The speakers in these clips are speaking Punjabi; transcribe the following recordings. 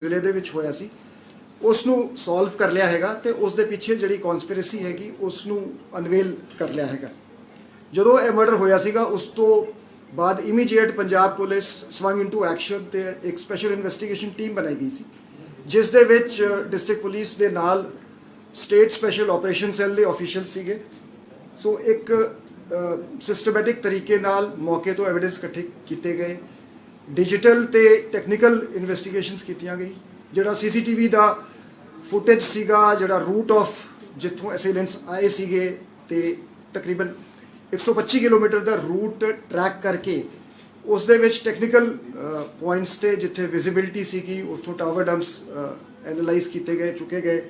ਜ਼ਿਲ੍ਹੇ ਦੇ ਵਿੱਚ ਹੋਇਆ ਸੀ ਉਸ ਨੂੰ ਸੋਲਵ ਕਰ ਲਿਆ ਹੈਗਾ ਤੇ ਉਸ ਦੇ ਪਿੱਛੇ ਜਿਹੜੀ ਕਨਸਪੀਰੇਸੀ ਹੈਗੀ ਉਸ ਨੂੰ ਅਨਵੇਲ ਕਰ ਲਿਆ ਹੈਗਾ। ਜਦੋਂ ਇਹ ਮਰਡਰ ਹੋਇਆ ਸੀਗਾ ਉਸ ਤੋਂ ਬਾਅਦ immediate Punjab police swung into action ਤੇ ਇੱਕ ਸਪੈਸ਼ਲ ਇਨਵੈਸਟੀਗੇਸ਼ਨ ਟੀਮ ਬਣਾਈ ਗਈ ਸੀ ਜਿਸ ਦੇ ਵਿੱਚ ਡਿਸਟ੍ਰਿਕਟ ਪੁਲਿਸ ਦੇ ਨਾਲ ਸਟੇਟ ਸਪੈਸ਼ਲ ਆਪਰੇਸ਼ਨ ਸੈੱਲ ਦੇ ਆਫੀਸ਼ੀਅਲ ਸੀਗੇ। ਸੋ ਇੱਕ ਸਿਸਟਮੈਟਿਕ ਤਰੀਕੇ ਨਾਲ ਮੌਕੇ ਤੋਂ ਐਵੀਡੈਂਸ ਇਕੱਠੇ ਕੀਤੇ ਗਏ, ਡਿਜੀਟਲ ਤੇ ਟੈਕਨੀਕਲ ਇਨਵੈਸਟੀਗੇਸ਼ਨਸ ਕੀਤੀਆਂ ਗਈ। ਜਿਹੜਾ ਸੀਸੀਟੀਵੀ ਦਾ ਫੁਟੇਜ ਸੀਗਾ, ਜਿਹੜਾ ਰੂਟ ਆਫ ਜਿੱਥੋਂ ਅਸੇਲੈਂਟਸ ਆਏ ਸੀਗੇ ਤੇ ਤਕਰੀਬਨ 125 ਕਿਲੋਮੀਟਰ ਦਾ ਰੂਟ ਟਰੈਕ ਕਰਕੇ ਉਸ ਦੇ ਵਿੱਚ ਟੈਕਨੀਕਲ ਪੁਆਇੰਟਸ ਤੇ ਜਿੱਥੇ ਵਿਜ਼ਿਬਿਲਿਟੀ ਸੀਗੀ ਉੱਥੋਂ ਟਾਵਰ ਡੰਪਸ ਐਨਾਲਾਈਜ਼ ਕੀਤੇ ਗਏ, ਚੁੱਕੇ ਗਏ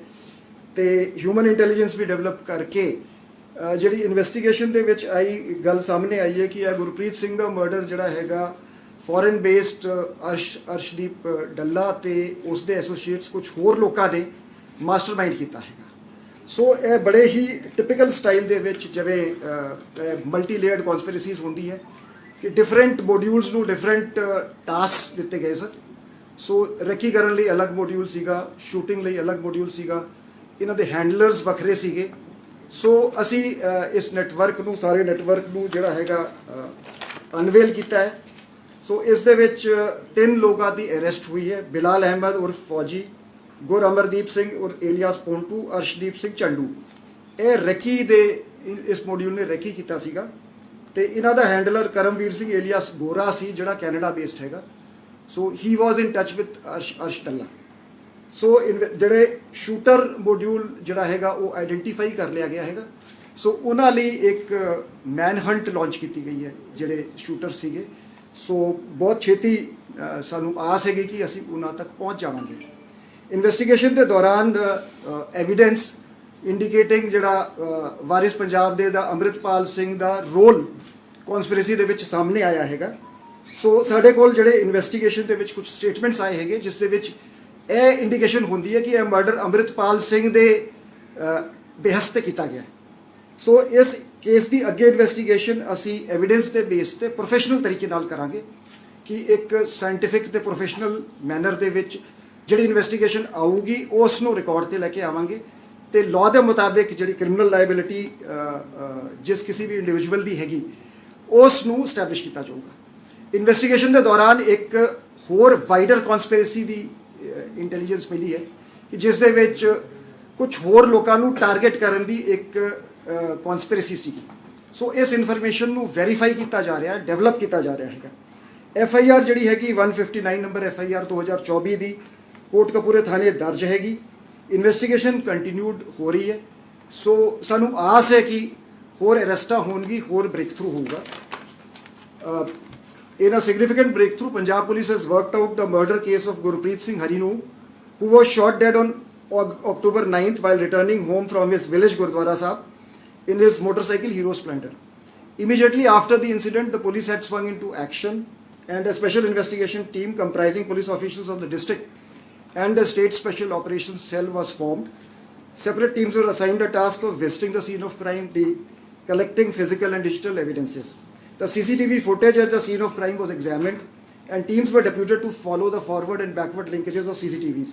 ਤੇ ਹਿਊਮਨ ਇੰਟੈਲੀਜੈਂਸ ਵੀ ਡਿਵੈਲਪ ਕਰਕੇ ਜਿਹੜੀ ਇਨਵੈਸਟੀਗੇਸ਼ਨ ਦੇ ਵਿੱਚ ਆਈ ਗੱਲ ਸਾਹਮਣੇ ਆਈ ਹੈ ਕਿ ਇਹ ਗੁਰਪ੍ਰੀਤ ਸਿੰਘ ਦਾ ਮਰਡਰ ਜਿਹੜਾ ਹੈਗਾ ਫੋਰਨ ਬੇਸਡ ਅਰਸ਼ਦੀਪ ਡੱਲਾ ਤੇ ਉਸ ਦੇ ਐਸੋਸੀਏਟਸ ਕੁਝ ਹੋਰ ਲੋਕਾਂ ਨੇ ਮਾਸਟਰਮਾਈਂਡ ਕੀਤਾ ਹੈਗਾ। ਸੋ ਇਹ ਬੜੇ ਹੀ ਟਿਪੀਕਲ ਸਟਾਈਲ ਦੇ ਵਿੱਚ ਜਿਵੇਂ ਮਲਟੀ ਲੇਅਰਡ ਕਨਸਪੀਰੇਸੀਜ਼ ਹੁੰਦੀ ਹੈ ਕਿ ਡਿਫਰੈਂਟ ਮੋਡਿਊਲਸ ਨੂੰ ਡਿਫਰੈਂਟ ਟਾਸਕ ਦਿੱਤੇ ਗਏ ਸਨ। ਸੋ ਰੈਕੀ ਕਰਨ ਲਈ ਅਲੱਗ ਮੋਡਿਊਲ ਸੀਗਾ, ਸ਼ੂਟਿੰਗ ਲਈ ਅਲੱਗ ਮੋਡਿਊਲ ਸੀਗਾ, ਇਹਨਾਂ ਦੇ ਹੈਂਡਲਰਸ ਵੱਖਰੇ ਸੀਗੇ। ਸੋ ਅਸੀਂ ਇਸ ਨੈਟਵਰਕ ਨੂੰ ਸਾਰੇ ਨੈਟਵਰਕ ਨੂੰ ਜਿਹੜਾ ਹੈਗਾ ਅਨਵੇਲ ਕੀਤਾ ਹੈ। ਸੋ ਇਸ ਦੇ ਵਿੱਚ 3 ਲੋਕਾਂ ਦੀ ਅਰੈਸਟ ਹੋਈ ਹੈ। ਬਿਲਾਲ ਅਹਿਮਦ ਉਰਫ ਫੌਜੀ, ਗੁਰ ਅਮਰਦੀਪ ਸਿੰਘ ਉਰ ਏਲੀਆਸ ਪੋਂਟੂ, ਅਰਸ਼ਦੀਪ ਸਿੰਘ ਚੰਡੂ। ਇਹ ਰੈਕੀ ਦੇ ਇਸ ਮੋਡਿਊਲ ਨੇ ਰੈਕੀ ਕੀਤਾ ਸੀਗਾ ਤੇ ਇਹਨਾਂ ਦਾ ਹੈਂਡਲਰ ਕਰਮਵੀਰ ਸਿੰਘ ਏਲੀਆਸ ਗੋਰਾ ਸੀ ਜਿਹੜਾ ਕੈਨੇਡਾ ਬੇਸਡ ਹੈਗਾ। So he was in touch with Arsh Dalla. So ਜਿਹੜੇ ਸ਼ੂਟਰ ਮੋਡਿਊਲ ਜਿਹੜਾ ਹੈਗਾ ਉਹ ਆਈਡੈਂਟੀਫਾਈ ਕਰ ਲਿਆ ਗਿਆ ਹੈਗਾ। ਸੋ ਉਹਨਾਂ ਲਈ ਇੱਕ ਮੈਨ ਹੰਟ ਲਾਂਚ ਕੀਤੀ ਗਈ ਹੈ ਜਿਹੜੇ ਸ਼ੂਟਰ ਸੀਗੇ। ਸੋ ਬਹੁਤ ਛੇਤੀ ਸਾਨੂੰ ਆਸ ਹੈਗੀ ਕਿ ਅਸੀਂ ਉਹਨਾਂ ਤੱਕ ਪਹੁੰਚ ਜਾਵਾਂਗੇ। ਇਨਵੈਸਟੀਗੇਸ਼ਨ ਦੇ ਦੌਰਾਨ ਐਵੀਡੈਂਸ ਇੰਡੀਕੇਟਿੰਗ ਜਿਹੜਾ ਵਾਰਿਸ ਪੰਜਾਬ ਦੇ ਦਾ ਅੰਮ੍ਰਿਤਪਾਲ ਸਿੰਘ ਦਾ ਰੋਲ ਕਨਸਪੀਰੇਸੀ ਦੇ ਵਿੱਚ ਸਾਹਮਣੇ ਆਇਆ ਹੈਗਾ। ਸੋ ਸਾਡੇ ਕੋਲ ਜਿਹੜੇ ਇਨਵੈਸਟੀਗੇਸ਼ਨ ਦੇ ਵਿੱਚ ਕੁਝ ਸਟੇਟਮੈਂਟਸ ਆਏ ਹੈਗੇ ਜਿਸ ਦੇ ਵਿੱਚ ਇਹ ਇੰਡੀਕੇਸ਼ਨ ਹੁੰਦੀ ਹੈ ਕਿ ਇਹ ਮਰਡਰ ਅੰਮ੍ਰਿਤਪਾਲ ਸਿੰਘ ਦੇ ਬੇਹਸ ਤੇ ਕੀਤਾ ਗਿਆ। ਸੋ ਇਸ ਕੇਸ ਦੀ ਅੱਗੇ ਇਨਵੈਸਟੀਗੇਸ਼ਨ ਅਸੀਂ ਐਵੀਡੈਂਸ ਦੇ ਬੇਸ ਤੇ ਪ੍ਰੋਫੈਸ਼ਨਲ ਤਰੀਕੇ ਨਾਲ ਕਰਾਂਗੇ ਕਿ ਇੱਕ ਸਾਇੰਟੀਫਿਕ ਤੇ ਪ੍ਰੋਫੈਸ਼ਨਲ ਮੈਨਰ ਦੇ ਵਿੱਚ ਜਿਹੜੀ ਇਨਵੈਸਟੀਗੇਸ਼ਨ ਆਊਗੀ ਉਸ ਨੂੰ ਰਿਕਾਰਡ ਤੇ ਲੈ ਕੇ ਆਵਾਂਗੇ ਤੇ ਲਾਅ ਦੇ ਮੁਤਾਬਿਕ ਜਿਹੜੀ ਕ੍ਰਿਮੀਨਲ ਲਾਇਬਿਲਿਟੀ ਜਿਸ ਕਿਸੇ ਵੀ ਇੰਡੀਵਿਜੂਅਲ ਦੀ ਹੈਗੀ ਉਸ ਨੂੰ ਸਟੈਬਲਿਸ਼ ਕੀਤਾ ਜਾਊਗਾ। ਇਨਵੈਸਟੀਗੇਸ਼ਨ ਦੇ ਦੌਰਾਨ ਇੱਕ ਹੋਰ ਵਾਈਡਰ ਕਨਸਪੀਰੇਸੀ ਦੀ ਇੰਟੈਲੀਜੈਂਸ ਮਿਲੀ ਹੈ ਕਿ ਜਿਸ ਦੇ ਵਿੱਚ ਕੁਝ ਹੋਰ ਲੋਕਾਂ ਨੂੰ ਟਾਰਗੇਟ ਕਰਨ ਦੀ ਇੱਕ ਕਨਸਪੀਰੇਸੀ ਸੀਗੀ। ਸੋ ਇਸ ਇਨਫੋਰਮੇਸ਼ਨ ਨੂੰ ਵੈਰੀਫਾਈ ਕੀਤਾ ਜਾ ਰਿਹਾ ਹੈ, ਡਿਵੈਲਪ ਕੀਤਾ ਜਾ ਰਿਹਾ ਹੈਗਾ। FIR ਜਿਹੜੀ ਹੈਗੀ 159 ਨੰਬਰ FIR 2024 ਦੀ ਕੋਟਕਪੂਰੇ ਥਾਣੇ ਦਰਜ ਹੈਗੀ। ਇਨਵੈਸਟੀਗੇਸ਼ਨ ਕੰਟੀਨਿਊਡ ਹੋ ਰਹੀ ਹੈ। ਸੋ ਸਾਨੂੰ ਆਸ ਹੈ ਕਿ ਹੋਰ ਅਰੈਸਟਾਂ ਹੋਣਗੀ, ਹੋਰ ਬ੍ਰੇਕ ਥਰੂ ਹੋਊਗਾ। In a significant breakthrough, Punjab police has worked out the murder case of Gurpreet Singh Harinu, who was shot dead on October 9th while returning home from his village Gurdwara Sahib in his motorcycle Hero Splendor. Immediately after the incident, the police had swung into action and a special investigation team comprising police officials of the district and the state special operations cell was formed. Separate teams were assigned the task of visiting the scene of crime, collecting physical and digital evidences. The CCTV footage at the scene of crime was examined and teams were deputed to follow the forward and backward linkages of CCTVs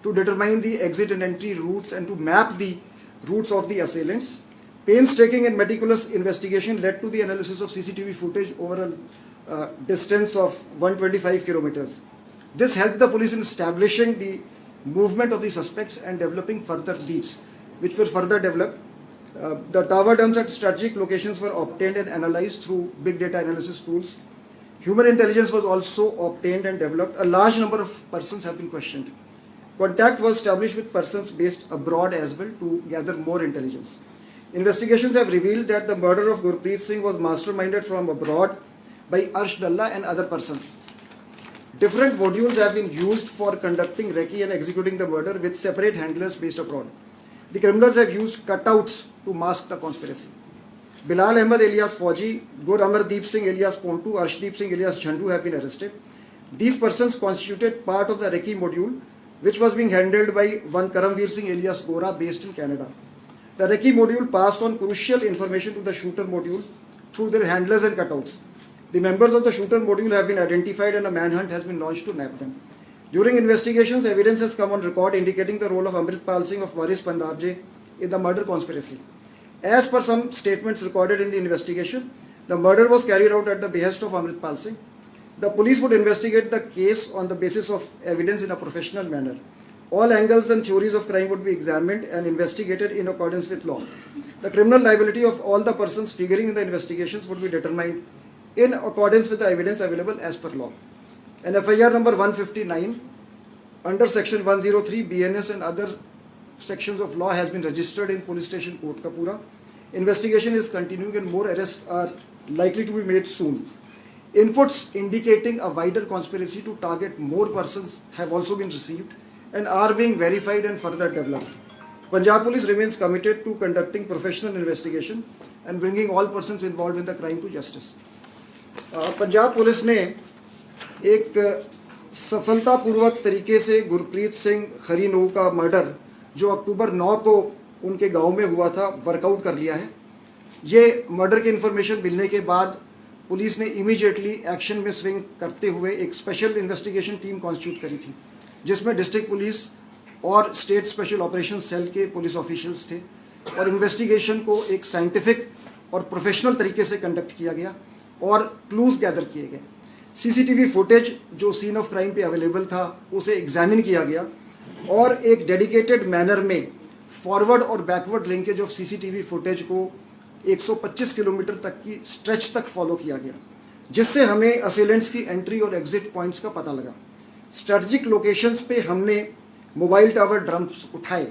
to determine the exit and entry routes and to map the routes of the assailants. Painstaking and meticulous investigation led to the analysis of CCTV footage over a distance of 125 kilometers. This helped the police in establishing the movement of the suspects and developing further leads, which were further developed. The tower dumps at strategic locations were obtained and analyzed through big data analysis tools. Human intelligence was also obtained and developed. A large number of persons have been questioned. Contact was established with persons based abroad as well to gather more intelligence. Investigations have revealed that the murder of Gurpreet Singh was masterminded from abroad by Arsh Dalla and other persons. Different modules have been used for conducting recce and executing the murder with separate handlers based abroad. The criminals have used cutouts to mask the conspiracy. Bilal Ahmed alias Fauji, Gur Amardeep Singh alias Pontu, Arshdeep Singh alias Chandu have been arrested. These persons constituted part of the recce module which was being handled by one Karamveer Singh alias Gora based in Canada. The recce module passed on crucial information to the shooter module through their handlers and cutouts. The members of the shooter module have been identified and a manhunt has been launched to nab them. During investigations, evidence has come on record indicating the role of Amritpal Singh of Waris Pandabje in the murder conspiracy. As per some statements recorded in the investigation, the murder was carried out at the behest of Amritpal Singh. The police would investigate the case on the basis of evidence in a professional manner. All angles and theories of crime would be examined and investigated in accordance with law. The criminal liability of all the persons figuring in the investigations would be determined in accordance with the evidence available as per law. An FIR number 159 under section 103 BNS and other sections of law has been registered in police station Kotkapura. Investigation is continuing and more arrests are likely to be made soon. Inputs indicating a wider conspiracy to target more persons have also been received and are being verified and further developed. Punjab Police remains committed to conducting professional investigation and bringing all persons involved in the crime to justice. Punjab police ने एक सफलतापूर्वक तरीके से गुरप्रीत सिंह खरीनो का मर्डर जो अक्टूबर 9 को उनके गांव में हुआ था वर्कआउट कर लिया है। ये मर्डर की इन्फॉर्मेशन मिलने के बाद पुलिस ने इमीडिएटली एक्शन में स्विंग करते हुए एक स्पेशल इन्वेस्टिगेशन टीम कॉन्स्टिट्यूट करी थी, जिसमें डिस्ट्रिक्ट पुलिस और स्टेट स्पेशल ऑपरेशन सेल के पुलिस ऑफिशियल्स थे और इन्वेस्टिगेशन को एक साइंटिफिक और प्रोफेशनल तरीके से कंडक्ट किया गया और क्लूज गैदर किए गए। सीसीटीवी फुटेज जो सीन ऑफ क्राइम पे अवेलेबल था उसे एग्जामिन किया गया और एक डेडिकेटेड मैनर में फॉरवर्ड और backward linkage of CCTV footage को 125 किलोमीटर तक की स्ट्रेच तक फॉलो किया गया, जिससे हमें असेलेंट्स की एंट्री और एग्जिट पॉइंट्स का पता लगा। स्ट्रेटजिक लोकेशंस पे हमने मोबाइल टावर ड्रम्स उठाए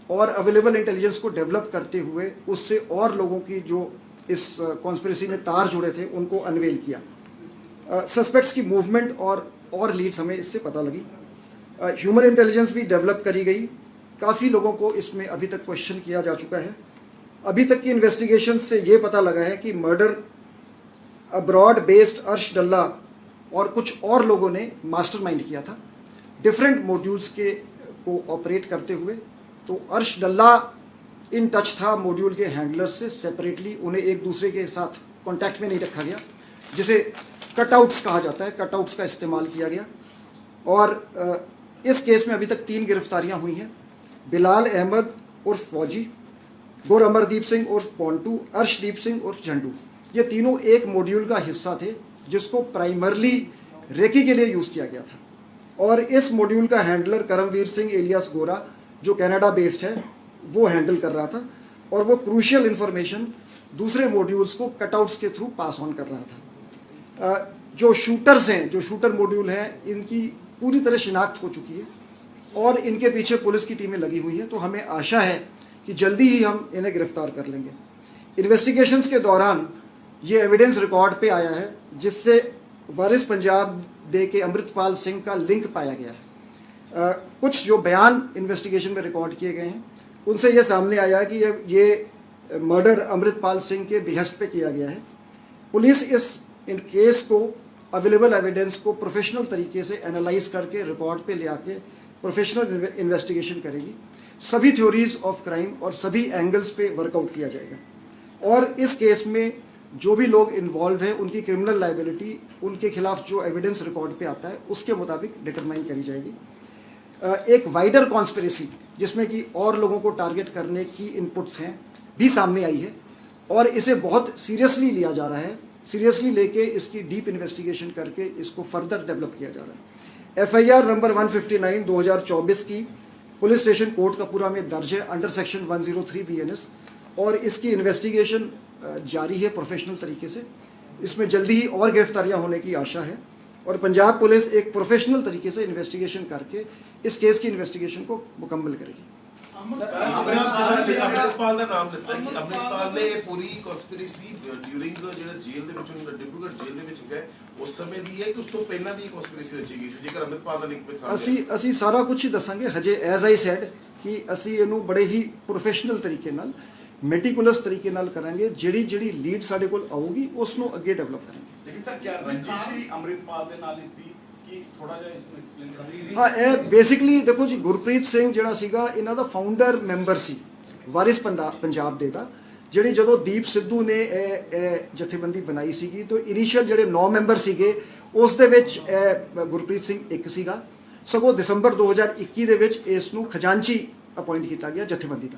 और अवेलेबल इंटेलिजेंस को डेवलप करते हुए उससे और लोगों की जो इस कॉन्स्पिरेसी में तार जुड़े थे उनको अनवेल किया। सस्पेक्ट्स की मूवमेंट और लीड्स हमें इससे पता लगी। ह्यूमन इंटेलिजेंस भी डेवलप करी गई। काफ़ी लोगों को इसमें अभी तक क्वेश्चन किया जा चुका है। अभी तक की इन्वेस्टिगेशन से ये पता लगा है कि मर्डर अब्रॉड बेस्ड अर्श डल्ला और कुछ और लोगों ने मास्टरमाइंड किया था डिफरेंट मॉड्यूल्स के को ऑपरेट करते हुए। तो अर्श डल्ला इन टच था मॉड्यूल के हैंडलर्स से सेपरेटली, उन्हें एक दूसरे के साथ कांटेक्ट में नहीं रखा गया, जिसे कटआउट्स कहा जाता है। कटआउट्स का इस्तेमाल किया गया और इस केस में अभी तक 3 गिरफ्तारियां हुई हैं। बिलाल अहमद उर्फ फौजी, गुर अमरदीप सिंह उर्फ पोंटू, अर्शदीप सिंह उर्फ झंडू, ये तीनों एक मॉड्यूल का हिस्सा थे जिसको प्राइमरली रेकी के लिए यूज़ किया गया था। और इस मॉड्यूल का हैंडलर करमवीर सिंह एलियास गोरा जो कनाडा बेस्ड है वो हैंडल कर रहा था और वो क्रूशियल इन्फॉर्मेशन दूसरे मॉड्यूल्स को कटआउट्स के थ्रू पास ऑन कर रहा था। जो शूटर्स हैं, जो शूटर मॉड्यूल हैं, इनकी पूरी तरह शिनाख्त हो चुकी है और इनके पीछे पुलिस की टीमें लगी हुई हैं। तो हमें आशा है कि जल्दी ही हम इन्हें गिरफ्तार कर लेंगे। इन्वेस्टिगेशंस के दौरान ये एविडेंस रिकॉर्ड पे आया है जिससे वारिस पंजाब दे के अमृतपाल सिंह का लिंक पाया गया है। कुछ जो बयान इन्वेस्टिगेशन में रिकॉर्ड किए गए हैं उनसे ये सामने आया कि ये मर्डर अमृतपाल सिंह के बिहस्ट पे किया गया है। पुलिस इन केस को अवेलेबल एविडेंस को प्रोफेशनल तरीके से एनालाइज करके रिकॉर्ड पे ले आके प्रोफेशनल इन्वेस्टिगेशन करेगी। सभी थ्योरीज ऑफ क्राइम और सभी एंगल्स पे वर्कआउट किया जाएगा और इस केस में जो भी लोग इन्वॉल्व हैं उनकी क्रिमिनल लाइबिलिटी, उनके खिलाफ जो एविडेंस रिकॉर्ड पे आता है उसके मुताबिक डिटरमाइन करी जाएगी। एक वाइडर कॉन्स्पिरेसी जिसमें कि और लोगों को टारगेट करने की इनपुट्स हैं भी सामने आई है और इसे बहुत सीरियसली लिया जा रहा है। सीरियसली लेके इसकी डीप इन्वेस्टिगेशन करके इसको फर्दर डेवलप किया जा रहा है। FIR नंबर 159 2024 की पुलिस स्टेशन कोटकपूरा में दर्ज है अंडर सेक्शन 103 BNS और इसकी इन्वेस्टिगेशन जारी है प्रोफेशनल तरीके से। इसमें जल्दी ही और गिरफ्तारियां होने की आशा है और पंजाब पुलिस एक प्रोफेशनल तरीके से इन्वेस्टिगेशन करके इस केस की इन्वेस्टिगेशन को मुकम्मल करेगी। अमृतपाल ਦਾ ਨਾਮ ਦਿੱਤਾ ਕਿ ਅਮਰਿਤਪਾਲ ਨੇ ਇਹ ਪੂਰੀ ਕਨਸਪੀਰੇਸੀ ਡਿਊਰਿੰਗ ਜਿਹੜਾ ਜੇਲ੍ਹ ਦੇ ਵਿੱਚ ਡਿਬਰੂਗੜ੍ਹ ਜੇਲ੍ਹ ਦੇ ਵਿੱਚ ਗਏ ਉਸ ਸਮੇਂ ਦੀ ਹੈ ਕਿ ਉਸ ਤੋਂ ਪਹਿਲਾਂ ਦੀ ਕਨਸਪੀਰੇਸੀ ਰਚੀ ਗਈ ਸੀ ਜੇਕਰ ਅਮਰਿਤਪਾਲ ਦਾ ਲਿੰਕ ਵਿੱਚ ਸਾਹਮਣੇ ਅਸੀਂ ਸਾਰਾ ਕੁਝ ਹੀ ਦੱਸਾਂਗੇ। ਹਜੇ ਐਜ਼ ਆਈ ਸੈਡ ਕਿ ਅਸੀਂ ਇਹਨੂੰ ਬੜੇ ਹੀ ਪ੍ਰੋਫੈਸ਼ਨਲ ਤਰੀਕੇ ਨਾਲ ਮੈਟੀਕੂਲਸ ਤਰੀਕੇ ਨਾਲ ਕਰਾਂਗੇ। ਜਿਹੜੀ ਲੀਡ ਸਾਡੇ ਕੋਲ ਆਊਗੀ ਉਸ ਨੂੰ ਅੱਗੇ ਡਿਵੈਲਪ ਕਰਾਂਗੇ। लेकिन सर क्या रंजिश ही अमृतपाल ਦੇ ਨਾਲ ਇਸ ਦੀ ਕਿ ਥੋੜਾ ਜਿਹਾ ਇਸ ਨੂੰ ਐਕਸਪਲੇਨ ਕਰੀਏ। ਹਾਂ, ਇਹ ਬੇਸਿਕਲੀ ਦੇਖੋ ਜੀ, ਗੁਰਪ੍ਰੀਤ ਸਿੰਘ ਜਿਹੜਾ ਸੀਗਾ ਇਹਨਾਂ ਦਾ ਫਾਊਂਡਰ ਮੈਂਬਰ ਸੀ ਵਾਰਿਸ ਪੰਜਾਬ ਦੇ ਦਾ। ਜਿਹੜੀ ਜਦੋਂ ਦੀਪ ਸਿੱਧੂ ਨੇ ਇਹ ਜਥੇਬੰਦੀ ਬਣਾਈ ਸੀਗੀ ਤਾਂ ਇਨੀਸ਼ੀਅਲ ਜਿਹੜੇ 9 ਮੈਂਬਰ ਸੀਗੇ ਉਸ ਦੇ ਵਿੱਚ ਗੁਰਪ੍ਰੀਤ ਸਿੰਘ ਇੱਕ ਸੀਗਾ। ਸਗੋਂ ਦਸੰਬਰ 2021 ਦੇ ਵਿੱਚ ਇਸ ਨੂੰ ਖਜ਼ਾਨਚੀ ਅਪਾਇੰਟ ਕੀਤਾ ਗਿਆ ਜਥੇਬੰਦੀ ਦਾ।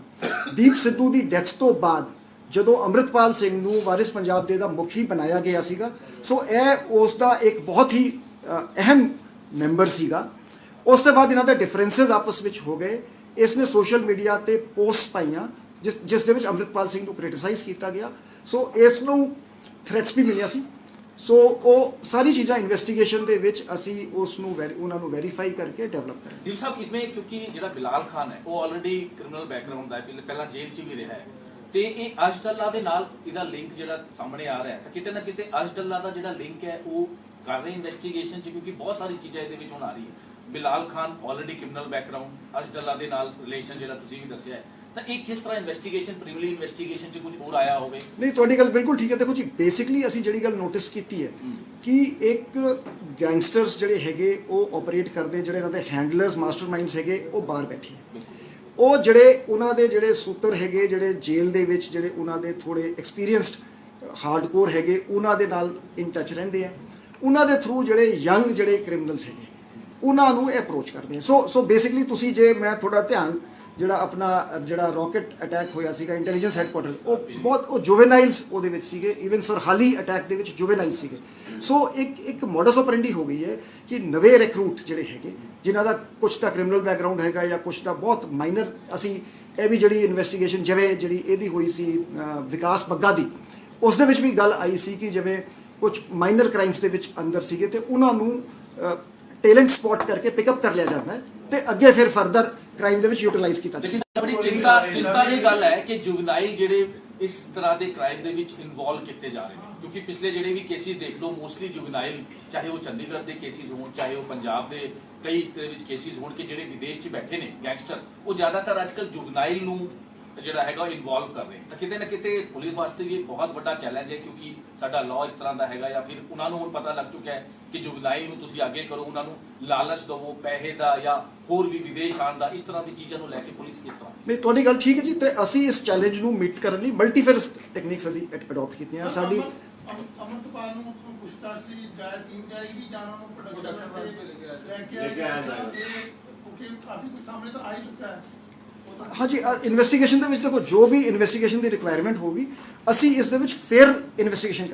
ਦੀਪ ਸਿੱਧੂ ਦੀ ਡੈਥ ਤੋਂ ਬਾਅਦ ਜਦੋਂ ਅੰਮ੍ਰਿਤਪਾਲ ਸਿੰਘ ਨੂੰ ਵਾਰਿਸ ਪੰਜਾਬ ਦੇ ਦਾ ਮੁਖੀ ਬਣਾਇਆ ਗਿਆ ਸੀਗਾ, ਸੋ ਇਹ ਉਸ ਦਾ ਇੱਕ ਬਹੁਤ ਹੀ ਅਹਿਮ ਮੈਂਬਰ ਸੀਗਾ। ਉਸ ਤੋਂ ਬਾਅਦ ਇਹਨਾਂ ਦੇ ਡਿਫਰੈਂਸਸ ਆਪਸ ਵਿੱਚ ਹੋ ਗਏ। ਇਸ ਨੇ ਸੋਸ਼ਲ ਮੀਡੀਆ ਤੇ ਪੋਸਟ ਪਾਈਆਂ ਜਿਸ ਦੇ ਵਿੱਚ ਅੰਮ੍ਰਿਤਪਾਲ ਸਿੰਘ ਨੂੰ ਕ੍ਰਿਟਿਸਾਈਜ਼ ਕੀਤਾ ਗਿਆ। ਸੋ ਇਸ ਨੂੰ ਥ੍ਰੈਟਸ ਵੀ ਮਿਲੀਆਂ ਸੀ। ਸੋ ਉਹ ਸਾਰੀ ਚੀਜ਼ਾਂ ਇਨਵੈਸਟੀਗੇਸ਼ਨ ਦੇ ਵਿੱਚ ਅਸੀਂ ਉਹਨਾਂ ਨੂੰ ਵੈਰੀਫਾਈ ਕਰਕੇ ਡਿਵੈਲਪ ਕਰਾਂਗੇ। दिल साहब इसमें क्योंकि ਜਿਹੜਾ ਬਿਲਾਲ ਖਾਨ ਹੈ ਉਹ ਆਲਰੇਡੀ ਕ੍ਰਿਮੀਨਲ ਬੈਕਗ੍ਰਾਉਂਡ ਦਾ ਹੈ, ਪਹਿਲਾਂ ਜੇਲ੍ਹ 'ਚ ਵੀ ਰਿਹਾ ਹੈ ਤੇ ਇਹ ਅਰਸ਼ ਡੱਲਾ ਦੇ ਨਾਲ ਇਹਦਾ ਲਿੰਕ ਜਿਹੜਾ ਸਾਹਮਣੇ ਆ ਰਿਹਾ ਹੈ ਤਾਂ ਕਿਤੇ ਨਾ ਕਿਤੇ ਅਰਸ਼ ਡੱਲਾ ਦਾ ਜਿਹੜਾ ਲਿੰਕ ਹੈ ਉਹ ਕਰ ਰਹੇ ਇਨਵੈਸਟੀਗੇਸ਼ਨ 'ਚ, ਕਿਉਂਕਿ ਬਹੁਤ ਸਾਰੀ ਚੀਜ਼ਾਂ ਇਹਦੇ ਵਿੱਚ ਹੁਣ ਆ ਰਹੀ ਹੈ। Bilal Khan already criminal background, Arsh Dalla ਦੇ ਨਾਲ ਰਿਲੇਸ਼ਨ ਜਿਹੜਾ ਤੁਸੀਂ ਵੀ ਦੱਸਿਆ ਹੈ, ਤਾਂ ਇਹ ਕਿਸ ਤਰ੍ਹਾਂ ਇਨਵੈਸਟੀਗੇਸ਼ਨ ਪ੍ਰੀਲਿਮਿਨਰੀ ਇਨਵੈਸਟੀਗੇਸ਼ਨ 'ਚ ਕੁਝ ਹੋਰ ਆਇਆ ਹੋਵੇ? ਨਹੀਂ, ਤੁਹਾਡੀ ਗੱਲ ਬਿਲਕੁਲ ਠੀਕ ਹੈ। ਦੇਖੋ ਜੀ, ਬੇਸਿਕਲੀ ਅਸੀਂ ਜਿਹੜੀ ਗੱਲ ਨੋਟਿਸ ਕੀਤੀ ਹੈ ਕਿ ਇੱਕ ਗੈਂਗਸਟਰਸ ਜਿਹੜੇ ਹੈਗੇ ਉਹ ਆਪਰੇਟ ਕਰਦੇ, ਜਿਹੜੇ ਇਹਨਾਂ ਦੇ ਹੈਂਡਲਰਸ ਮਾਸਟਰਮਾਈਂਡਸ ਹੈਗੇ ਉਹ ਬਾਹਰ ਬੈਠੇ ਹੈ। ਉਹ ਜਿਹੜੇ ਉਹਨਾਂ ਦੇ ਜਿਹੜੇ ਸੂਤਰ ਹੈਗੇ, ਜਿਹੜੇ ਜੇਲ੍ਹ ਦੇ ਵਿੱਚ ਜਿਹੜੇ ਉਹਨਾਂ ਦੇ ਥੋੜੇ ਐਕਸਪੀਰੀਅੰਸਡ ਹਾਰਡਕੋਰ ਹੈਗੇ, ਉਹਨਾਂ ਦੇ ਨਾਲ ਇਨ ਟੱਚ ਰਹਿੰਦੇ ਆ। ਉਹਨਾਂ ਦੇ ਥਰੂ ਜਿਹੜੇ ਯੰਗ ਜਿਹੜੇ ਕ੍ਰਿਮੀਨਲਸ ਹੈਗੇ ਉਹਨਾਂ ਨੂੰ ਇਹ ਅਪਰੋਚ ਕਰਦੇ ਆ। ਸੋ ਬੇਸਿਕਲੀ ਤੁਸੀਂ ਜੇ ਮੈਂ ਥੋੜਾ ਧਿਆਨ ਜਿਹੜਾ ਆਪਣਾ ਜਿਹੜਾ ਰਾਕਟ ਅਟੈਕ ਹੋਇਆ ਸੀਗਾ ਇੰਟੈਲੀਜੈਂਸ ਹੈਡਕੁਆਟਰ, ਉਹ ਜੁਵੇਨਾਈਲਸ ਉਹਦੇ ਵਿੱਚ ਸੀਗੇ। ਈਵਨ ਸਰਹਾਲੀ ਅਟੈਕ ਦੇ ਵਿੱਚ ਜੁਵੇਨਾਈਲ ਸੀਗੇ। ਸੋ ਇੱਕ ਮੋਡਸ ਆਪਰੈਂਡੀ ਹੋ ਗਈ ਹੈ ਕਿ ਨਵੇਂ ਰਿਕਰੂਟ ਜਿਹੜੇ ਹੈਗੇ ਜਿਨ੍ਹਾਂ ਦਾ ਕੁਝ ਤਾਂ ਕ੍ਰਿਮੀਨਲ ਬੈਕਗ੍ਰਾਉਂਡ ਹੈਗਾ ਜਾਂ ਕੁਝ ਦਾ ਬਹੁਤ ਮਾਈਨਰ, ਅਸੀਂ ਇਹ ਵੀ ਜਿਹੜੀ ਇਨਵੈਸਟੀਗੇਸ਼ਨ ਜਿਵੇਂ ਜਿਹੜੀ ਇਹਦੀ ਹੋਈ ਸੀ ਵਿਕਾਸ ਬੱਗਾ ਦੀ, ਉਸ ਦੇ ਵਿੱਚ ਵੀ ਗੱਲ ਆਈ ਸੀ ਕਿ ਜਿਵੇਂ ਕੁਝ ਮਾਈਨਰ ਕ੍ਰਾਈਮਸ ਦੇ ਵਿੱਚ ਅੰਦਰ ਸੀਗੇ ਤੇ ਉਹਨਾਂ ਨੂੰ ਟੈਲੈਂਟ ਸਪੌਟ ਕਰਕੇ ਪਿਕਅਪ ਕਰ ਲਿਆ ਜਾਂਦਾ ਹੈ ਤੇ ਅੱਗੇ ਫਿਰ ਫਰਦਰ ਕ੍ਰਾਈਮ ਦੇ ਵਿੱਚ ਯੂਟਿਲਾਈਜ਼ ਕੀਤਾ ਜਾਂਦਾ ਹੈ। ਲੇਕਿਨ ਬੜੀ ਚਿੰਤਾ ਦੀ ਗੱਲ ਹੈ ਕਿ ਜੁਵਨਾਈਲ ਜਿਹੜੇ ਇਸ ਤਰ੍ਹਾਂ ਦੇ ਕ੍ਰਾਈਮ ਦੇ ਵਿੱਚ ਇਨਵੋਲਵ ਕੀਤੇ ਜਾ ਰਹੇ ਨੇ, ਕਿਉਂਕਿ ਪਿਛਲੇ ਜਿਹੜੇ ਵੀ ਕੇਸਿਸ ਦੇਖ ਲਓ ਮੋਸਟਲੀ ਜੁਵਨਾਈਲ, ਚਾਹੇ ਉਹ ਚੰਡੀਗੜ੍ਹ ਦੇ ਕੇਸਿਸ ਹੋਣ, ਚਾਹੇ ਉਹ ਪੰਜਾਬ ਦੇ ਕਈ ਇਸ ਤਰ੍ਹਾਂ ਵਿੱਚ ਕੇਸਿਸ ਹੋਣ ਕਿ ਜਿਹੜੇ ਵਿਦੇਸ਼ 'ਚ ਬੈਠੇ ਨੇ ਗੈਂਗਸਟਰ, ਉਹ ਜ਼ਿਆਦਾਤਰ ਅੱਜਕੱਲ ਜੁਵਨਾਈਲ ਨੂੰ ਜਿਹੜਾ ਹੈਗਾ ਇਨਵੋਲਵ ਕਰ ਰਹੇ। ਤਾਂ ਕਿਤੇ ਨਾ ਕਿਤੇ ਪੁਲਿਸ ਵਾਸਤੇ ਵੀ ਇਹ ਬਹੁਤ ਵੱਡਾ ਚੈਲੰਜ ਹੈ, ਕਿਉਂਕਿ ਸਾਡਾ ਲਾਅ ਇਸ ਤਰ੍ਹਾਂ ਦਾ ਹੈਗਾ, ਜਾਂ ਫਿਰ ਉਹਨਾਂ ਨੂੰ ਹੁਣ ਪਤਾ ਲੱਗ ਚੁੱਕਿਆ ਹੈ ਕਿ ਜੁਵਨਾਈਲ ਨੂੰ ਤੁਸੀਂ ਅੱਗੇ ਕਰੋ, ਉਹਨਾਂ ਨੂੰ ਲਾਲਚ ਦਵੋ ਪੈਸੇ ਦਾ ਜਾਂ ਹੋਰ ਵੀ ਵਿਦੇਸ਼ ਆਉਣ ਦਾ, ਇਸ ਤਰ੍ਹਾਂ ਦੀ ਚੀਜ਼ਾਂ ਨੂੰ ਲੈ ਕੇ ਪੁਲਿਸ ਕਿਸ ਤਰ੍ਹਾਂ? ਨਹੀਂ, ਤੁਹਾਡੀ ਗੱਲ ਠੀਕ ਹੈ ਜੀ। ਤੇ ਅਸੀਂ ਇਸ ਚੈਲੰਜ ਨੂੰ ਮੀਟ ਕਰਨ ਲਈ ਮਲਟੀਫੇਸ ਟੈਕਨੀਕਸ ਅਸੀਂ ਅਡਾਪਟ ਕੀਤੀਆਂ। ਸਾਡੀ ਅਮਰਤਪਾਲ ਨੂੰ ਉੱਥੋਂ ਪੁੱਛਤਾਛ ਲਈ ਟੀਮ ਜਾਏਗੀ ਜਾਂ ਉਹਨਾਂ ਨੂੰ ਪ੍ਰੋਡਕਸ਼ਨ ਤੇ ਲੈ ਕੇ ਆਇਆ ਜਾਏਗਾ, ਕਿਉਂਕਿ ਕਾਫੀ ਕੁਝ ਸਾਹਮਣੇ ਤਾਂ ਆ ਹੀ ਚੁੱਕਾ ਹੈ। ਹਾਂਜੀ, ਇਨਵੈਸਟੀਗੇਸ਼ਨ ਦੇ ਵਿੱਚ ਦੇਖੋ ਜੋ ਵੀ ਇਨਵੈਸਟੀਗੇਸ਼ਨ ਦੀ ਰਿਕੁਆਇਰਮੈਂਟ ਹੋਗੀ ਅਸੀਂ ਇਸ ਦੇ ਵਿੱਚ ਫੇਅਰ ਇਨਵੈਸਟੀਗੇਸ਼ਨ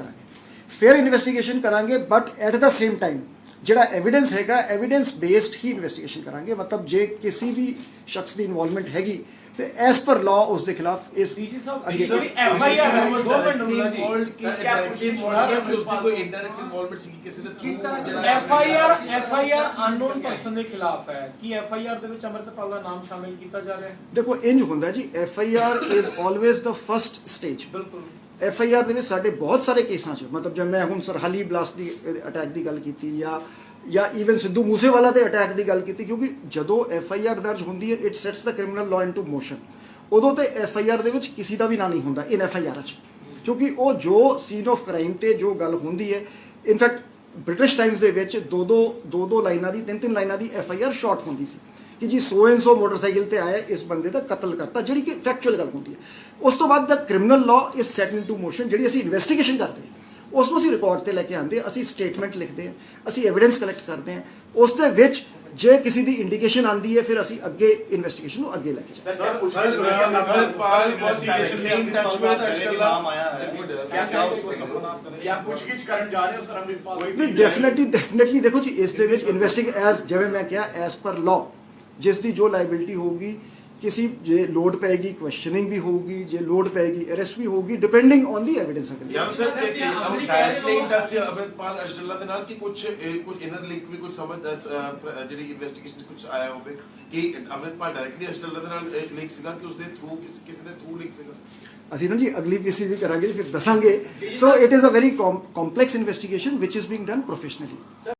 ਕਰਾਂਗੇ, but at the same time ਜਿਹੜਾ ਐਵੀਡੈਂਸ ਹੈਗਾ ਐਵੀਡੈਂਸ ਬੇਸਡ ਹੀ ਇਨਵੈਸਟੀਗੇਸ਼ਨ ਕਰਾਂਗੇ। ਮਤਲਬ ਜੇ ਕਿਸੇ ਵੀ ਸ਼ਖਸ ਦੀ ਇਨਵੋਲਵਮੈਂਟ ਹੈਗੀ ਤੇ ਐਸ ਪਰ ਲਾਅ ਉਸ ਦੇ ਖਿਲਾਫ ਇਸ ਡੀਜੀ ਸਾਹਿਬ ਅੱਗੇ ਐਫਆਈਆਰ ਹੈ ਗਵਰਨਮੈਂਟ ਨੂੰ ਜੀ ਕੋਈ ਇਨਡਾਇਰੈਕਟ ਇਨਵੋਲਵਮੈਂਟ ਸੀ ਕਿਸੇ ਦੇ ਕਿਸ ਤਰ੍ਹਾਂ ਐਫਆਈਆਰ ਅਨਨੋਨ ਪਰਸਨ ਦੇ ਖਿਲਾਫ ਹੈ, ਕੀ ਐਫਆਈਆਰ ਦੇ ਵਿੱਚ ਅਮਰਤਪਾਲ ਦਾ ਨਾਮ ਸ਼ਾਮਿਲ ਕੀਤਾ ਜਾ ਰਿਹਾ ਹੈ? ਦੇਖੋ ਇੰਜ ਹੁੰਦਾ ਜੀ, FIR is always the first stage. ਬਿਲਕੁਲ। ਐਫਆਈਆਰ ਦੇ ਵਿੱਚ ਸਾਡੇ ਬਹੁਤ ਸਾਰੇ ਕੇਸਾਂ 'ਚ ਮਤਲਬ ਜੇ ਮੈਂ ਹੁਣ ਸਰਹਾਲੀ ਬਲਾਸਟ ਦੀ ਅਟੈਕ ਦੀ ਗੱਲ ਕੀਤੀ ਜਾਂ ਈਵਨ ਸਿੱਧੂ ਮੂਸੇਵਾਲਾ ਦੇ ਅਟੈਕ ਦੀ ਗੱਲ ਕੀਤੀ, ਕਿਉਂਕਿ ਜਦੋਂ ਐਫਆਈਆਰ ਦਰਜ ਹੁੰਦੀ ਹੈ it sets the criminal law into motion. ਉਦੋਂ ਤੇ ਐਫਆਈਆਰ ਦੇ ਵਿੱਚ ਕਿਸੇ ਦਾ ਵੀ ਨਾਂ ਨਹੀਂ ਹੁੰਦਾ ਇਨ ਐਫਆਈਆਰ 'ਚ, ਕਿਉਂਕਿ ਉਹ ਜੋ ਸੀਨ ਆਫ ਕ੍ਰਾਈਮ ਤੇ ਜੋ ਗੱਲ ਹੁੰਦੀ ਹੈ। ਇਨਫੈਕਟ ਬ੍ਰਿਟਿਸ਼ ਟਾਈਮਸ ਦੇ ਵਿੱਚ ਦੋ ਲਾਈਨਾਂ ਦੀ ਤਿੰਨ ਲਾਈਨਾਂ ਦੀ ਐਫਆਈਆਰ ਸ਼ਾਰਟ ਹੁੰਦੀ ਸੀ ਕਿ ਜੀ ਸੋ ਐਂਡ ਸੋ ਮੋਟਰਸਾਈਕਲ ਤੇ ਆਇਆ, ਇਸ ਬੰਦੇ ਦਾ ਕਤਲ ਕਰਤਾ, ਜਿਹੜੀ ਕਿ ਫੈਕਚੁਅਲ ਗੱਲ ਹੁੰਦੀ ਹੈ। ਉਸ ਤੋਂ ਬਾਅਦ ਦਾ criminal law is set into motion, ਜਿਹੜੀ ਅਸੀਂ ਇਨਵੈਸਟੀਗੇਸ਼ਨ ਕਰਦੇ ਹਾਂ ਉਸ ਨੂੰ ਅਸੀਂ ਰਿਕਾਰਡ ਤੇ ਲੈ ਕੇ ਆਉਂਦੇ ਹਾਂ, ਅਸੀਂ ਸਟੇਟਮੈਂਟ ਲਿਖਦੇ ਹਾਂ, ਅਸੀਂ ਐਵੀਡੈਂਸ ਕਲੈਕਟ ਕਰਦੇ ਹਾਂ। ਉਸ ਦੇ ਵਿੱਚ ਜੇ ਕਿਸੇ ਦੀ ਇੰਡੀਕੇਸ਼ਨ ਆਉਂਦੀ ਹੈ ਫਿਰ ਅਸੀਂ ਅੱਗੇ ਇਨਵੈਸਟੀਗੇਸ਼ਨ ਨੂੰ ਅੱਗੇ ਲੈ ਕੇ ਜਾਂਦੇ ਹਾਂ। ਅਮਰਿਤਪਾਲ ਵਾਸ ਡਾਇਰੈਕਟਲੀ ਇਨ ਟੱਚ ਵਿਦ ਅਸ਼ਕਲਾ ਜਾਂ ਪੁੱਛਗਿੱਛ ਕਰਨ ਜਾ ਰਹੇ ਹੋ ਸਰ ਅਮਰਿਤਪਾਲ? ਨਹੀਂ, ਡੈਫੀਨਿਟਲੀ ਦੇਖੋ ਜੀ ਇਸ ਦੇ ਵਿੱਚ ਐਜ਼ ਜਿਵੇਂ ਮੈਂ ਕਿਹਾ ਐਜ਼ ਪਰ ਲਾਅ ਜਿਸ ਦੀ ਜੋ ਲਾਇਬਿਲਿਟੀ ਹੋਊਗੀ, किसी जे लोड पेगी क्वेश्चनिंग भी होगी, जे लोड पेगी अरेस्ट भी होगी, डिपेंडिंग ऑन दी एविडेंस। यार sir directly in touch Amritpal अशडल्ला दे नाल कि कुछ इनर लिंक भी कुछ समझ ਜਿਹੜੀ ਇਨਵੈਸਟੀਗੇਸ਼ਨ ਕੁਝ ਆਇਆ ਹੋਵੇ ਕਿ ਅਮਰਿਤਪਾਲ ਡਾਇਰੈਕਟਲੀ ਅਸ਼ਡल्ला ਦੇ ਨਾਲ ਲਿੰਕ ਸੀਗਾ ਕਿ ਉਸਦੇ ਥਰੂ ਕਿਸੇ ਦੇ ਥਰੂ ਲਿੰਕ ਸੀਗਾ? ਅਸੀਂ ਨਾ ਜੀ ਅਗਲੀ ਪੀਸੀ ਵੀ ਕਰਾਂਗੇ ਫਿਰ ਦੱਸਾਂਗੇ। So it is a very complex investigation ਵਿਚ ਇਜ਼ ਬੀਇੰਗ ਡਨ ਪ੍ਰੋਫੈਸ਼ਨਲੀ।